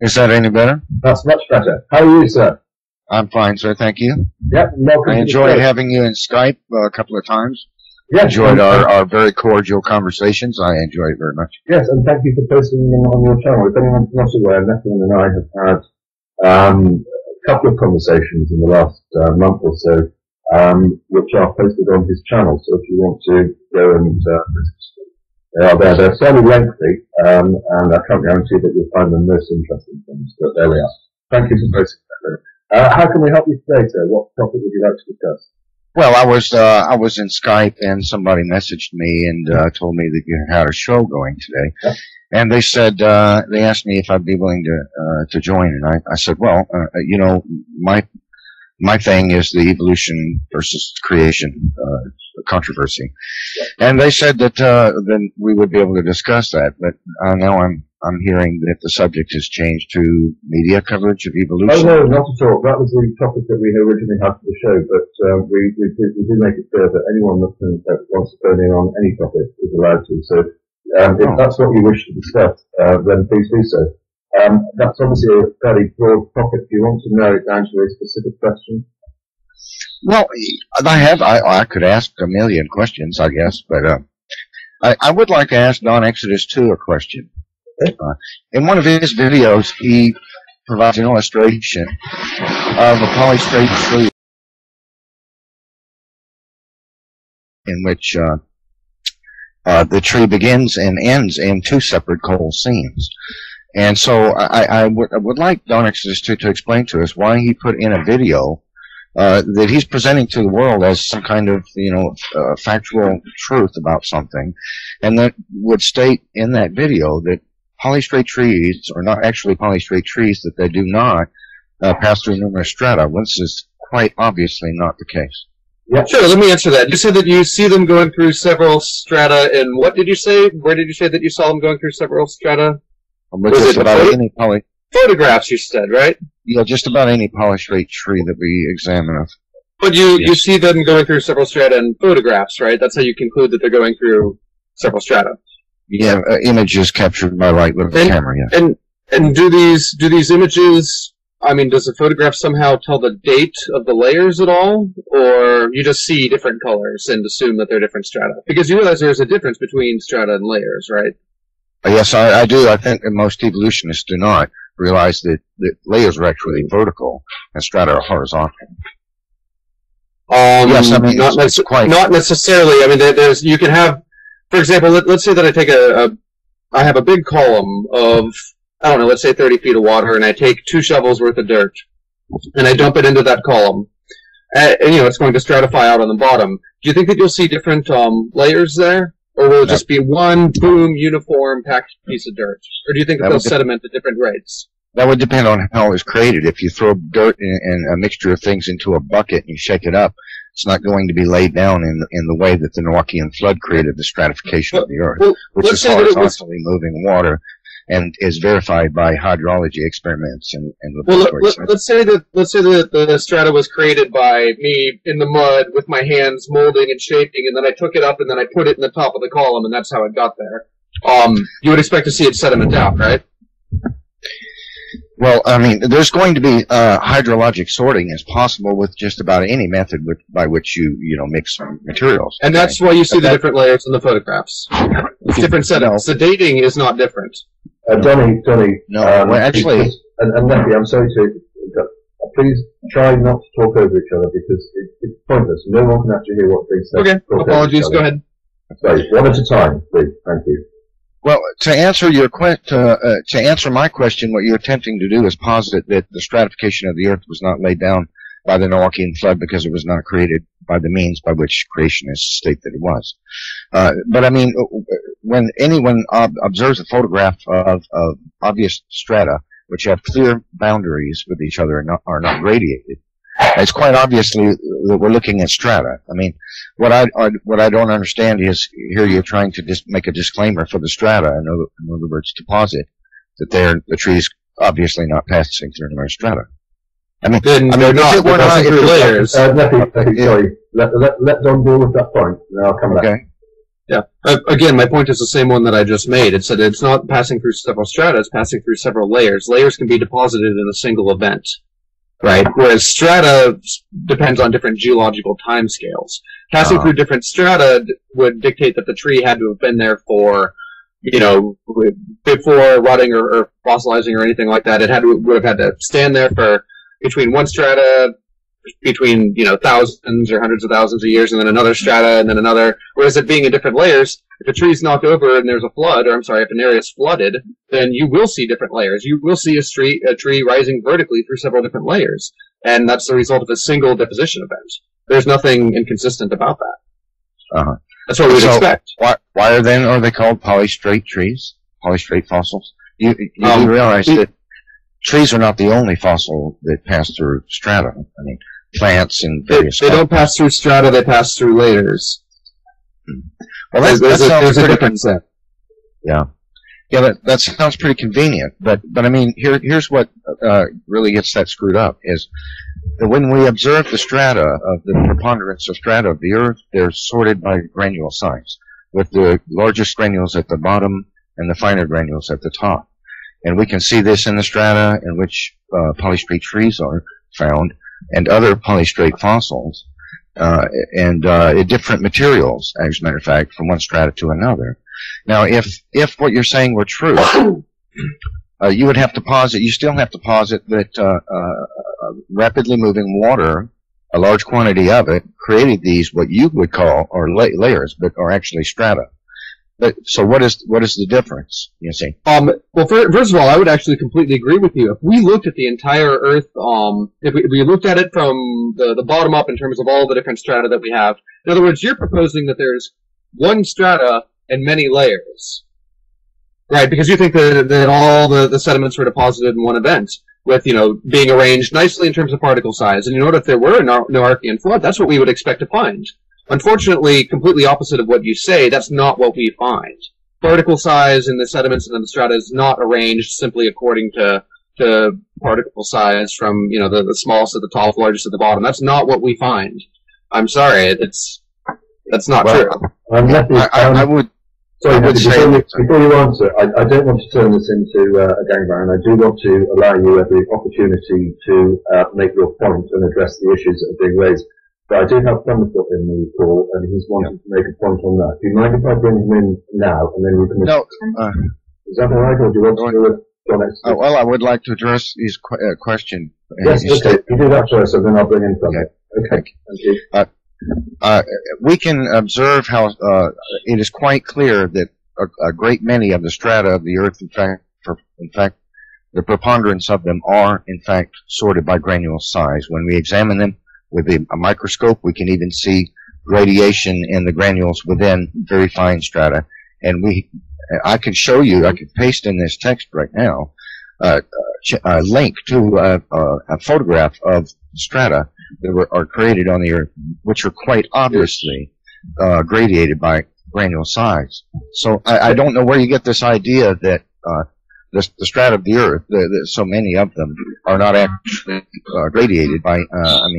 Is that any better? That's much better. How are you, sir? I'm fine, sir. Thank you. Yep. I enjoyed having you in Skype a couple of times. Yes. Enjoyed our very cordial conversations. I enjoyed it very much. Yes, and thank you for posting them on your channel. If anyone's not aware, Nephilim and I have had a couple of conversations in the last month or so, which are posted on his channel. So if you want to go and they are there. They're fairly lengthy, and I can't guarantee that you'll find them most interesting things, but there we are. Thank you for posting that. How can we help you today, sir? What topic would you like to discuss? Well, I was in Skype and somebody messaged me and told me that you had a show going today, and they said they asked me if I'd be willing to join, and I said, well, you know, my thing is the evolution versus creation controversy, and they said that then we would be able to discuss that, but now I'm hearing that the subject has changed to media coverage of evolution. Oh, no, not at all. That was the topic that we originally had for the show, but we did make it clear that anyone that wants to phone in on any topic is allowed to. So if that's what you wish to discuss, then please do so. That's obviously a fairly broad topic. Do you want to narrow it down to a specific question? Well, I could ask a million questions, I guess, but I would like to ask Don Exodus 2 a question. In one of his videos, he provides an illustration of a polystrate tree in which the tree begins and ends in two separate coal seams. And so I would like Don Exodus 2 to explain to us why he put in a video that he's presenting to the world as some kind of, you know, factual truth about something, and that would state in that video that polystrate trees are not actually polystrate trees, that they do not pass through numerous strata. This is quite obviously not the case. Yeah, sure. Let me answer that. You said that you see them going through several strata, and what did you say? Where did you say that you saw them going through several strata? Was it about any photographs? You said, right? Yeah, just about any polystrate tree that we examine. But you see them going through several strata in photographs, right? That's how you conclude that they're going through several strata. Yeah, images captured by light with a camera. Yeah. And do these images? I mean, does the photograph somehow tell the date of the layers at all, or you just see different colors and assume that they're different strata? Because you realize there's a difference between strata and layers, right? Yes, I do. I think that most evolutionists do not realize that layers are actually vertical and strata are horizontal. Yes, I mean, not necessarily. I mean, you can have, for example, let's say that I take I have a big column of, I don't know, let's say 30 feet of water, and I take 2 shovels worth of dirt, and I dump it into that column, and you know, it's going to stratify out on the bottom. Do you think that you'll see different layers there? Or will it just be one, boom, uniform, packed piece of dirt? Or do you think that they'll sediment at different rates? That would depend on how it was created. If you throw dirt and a mixture of things into a bucket and you shake it up, it's not going to be laid down in the way that the Noachian flood created the stratification of the Earth, which is horizontally moving water and is verified by hydrology experiments and laboratory science. Let's say that the strata was created by me in the mud with my hands molding and shaping, and then I took it up and then I put it in the top of the column, and that's how it got there. You would expect to see it sediment out, right? Well, I mean, there's going to be hydrologic sorting as possible with just about any method by which you mix materials. And that's why you see the different layers in the photographs. It's different setups. The dating is not different. Donnie. No, well, actually, and Nephi, I'm sorry to. Please try not to talk over each other because it's pointless. No one can actually hear what's being said. Okay, apologies. Go ahead. Sorry, one at a time, please. Thank you. Well, to answer to answer my question, what you're attempting to do is posit that the stratification of the Earth was not laid down by the Noachian flood because it was not created by the means by which creationists state that it was. But I mean, when anyone observes a photograph of obvious strata, which have clear boundaries with each other and are not radiated, it's quite obviously that we're looking at strata. I mean, what I don't understand is here you're trying to just make a disclaimer for the strata. In other words, to posit that the trees obviously not passing through numerous strata. I mean, they're not through layers. Sorry, let Don deal with that point, and I'll come back. Okay. Yeah. Again, my point is the same one that I just made. It's that it's not passing through several strata, it's passing through several layers. Layers can be deposited in a single event, right? Whereas strata depends on different geological timescales. Passing through different strata would dictate that the tree had to have been there for, before rotting or fossilizing or anything like that. It would have had to stand there for between one strata, between thousands or hundreds of thousands of years, and then another strata, and then another. Whereas it being in different layers, if a tree's knocked over and there's a flood, if an area is flooded, then you will see different layers. You will see a tree rising vertically through several different layers, and that's the result of a single deposition event. There's nothing inconsistent about that. That's what we'd expect. Why are they called polystrate trees? Polystrate fossils? You do realize that trees are not the only fossil that pass through strata. I mean, plants and various. They don't pass through strata; they pass through layers. Well, there's a difference there. Yeah, that sounds pretty convenient. But I mean, here's what really gets that screwed up is that when we observe the strata of the preponderance of strata of the Earth, they're sorted by granule size, with the largest granules at the bottom and the finer granules at the top. And we can see this in the strata in which polystrate trees are found, and other polystrate fossils, and different materials, as a matter of fact, from one strata to another. Now, if what you're saying were true, you would have to posit, you still have to posit that rapidly moving water, a large quantity of it, created these, what you would call, or layers, but are actually strata. But, so what is the difference, you see? Well, first of all, I would actually completely agree with you. If we looked at the entire Earth, if we looked at it from the bottom up in terms of all the different strata that we have, in other words, you're proposing that there's one strata and many layers. Right, because you think that all the sediments were deposited in one event, with, being arranged nicely in terms of particle size. And if there were a Noarchean flood, that's what we would expect to find. Unfortunately, completely opposite of what you say, that's not what we find. Particle size in the sediments and in the strata is not arranged simply according to particle size from, the smallest at the top, largest at the bottom. That's not what we find. I'm sorry, that's not true. I would... Sorry, before you answer, I don't want to turn this into a gangbang, and I do want to allow you every opportunity to make your point and address the issues that are being raised. But I do have Thunderfoot in the call, and he's wanting to make a point on that. Do you mind if I bring him in now, and then you can... No. Is that all right, or do you want to do it John next? Well, I would like to address his question. Yes, okay. You do that first, and then I'll bring in Thunderfoot. Okay. Thank you. We can observe how it is quite clear that a great many of the strata of the Earth, in fact, the preponderance of them are, in fact, sorted by granule size. When we examine them with a microscope, we can even see radiation in the granules within very fine strata. And I could show you, I could paste in this text right now, a link to a photograph of strata that are created on the Earth, which are quite obviously gradiated by granule size. So I don't know where you get this idea that the strata of the Earth, so many of them, are not actually gradiated by,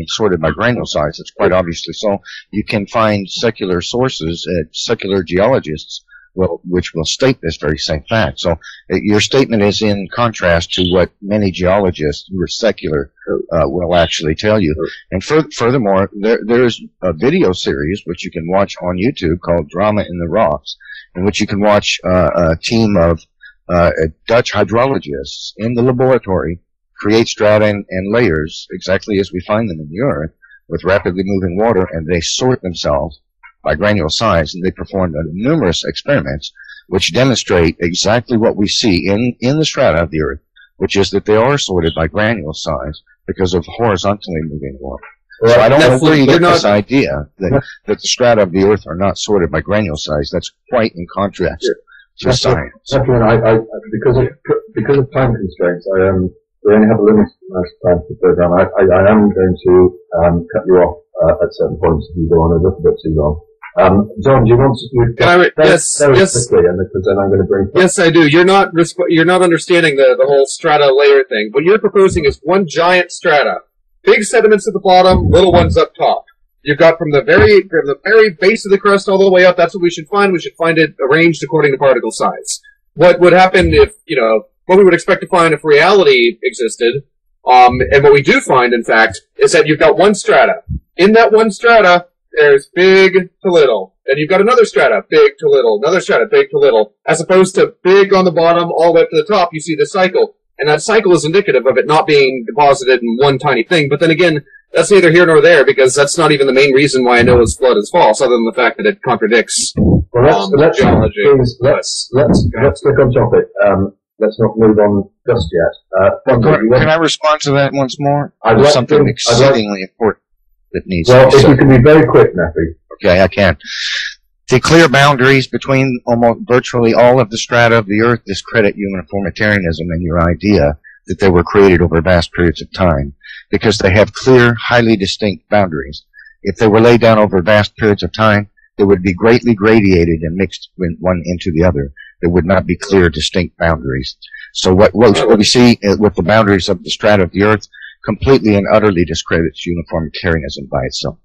sorted by granule size. It's quite obviously so. You can find secular sources, secular geologists, which will state this very same fact. So your statement is in contrast to what many geologists who are secular will actually tell you. And furthermore, there's a video series which you can watch on YouTube called Drama in the Rocks, in which you can watch a team of Dutch hydrologists in the laboratory create strata and layers exactly as we find them in the Earth with rapidly moving water, and they sort themselves by granule size, and they performed numerous experiments which demonstrate exactly what we see in the strata of the Earth, which is that they are sorted by granule size because of horizontally moving water. So I don't know where you get this idea that the strata of the Earth are not sorted by granule size. That's quite in contrast to science. Because of time constraints, we only have a limited amount of time for the program. I am going to cut you off at certain points if you go on a little bit too long. John, do you want to? Yes. Quickly, and because then I'm going to bring. Yes, I do. You're not understanding the whole strata layer thing. What you're proposing is one giant strata, big sediments at the bottom, little ones up top. You've got from the very base of the crust all the way up. That's what we should find. We should find it arranged according to particle size. What would happen if, what we would expect to find if reality existed, and what we do find, in fact, is that you've got one strata. In that one strata, there's big to little. Then you've got another strata, big to little. Another strata, big to little. As opposed to big on the bottom, all the way up to the top, you see the cycle. And that cycle is indicative of it not being deposited in one tiny thing. But then again, that's neither here nor there, because that's not even the main reason why Noah's flood is false, other than the fact that it contradicts let's geology. Let's stick on topic. Let's not move on just yet. Can I respond to that once more? There's something exceedingly important that needs to be said. If you can be very quick, Nephi. Okay, I can. The clear boundaries between almost virtually all of the strata of the Earth discredit uniformitarianism and your idea that they were created over vast periods of time, because they have clear, highly distinct boundaries. If they were laid down over vast periods of time, they would be greatly gradiated and mixed one into the other. There would not be clear, distinct boundaries. So what we see with the boundaries of the strata of the Earth completely and utterly discredits uniformitarianism by itself.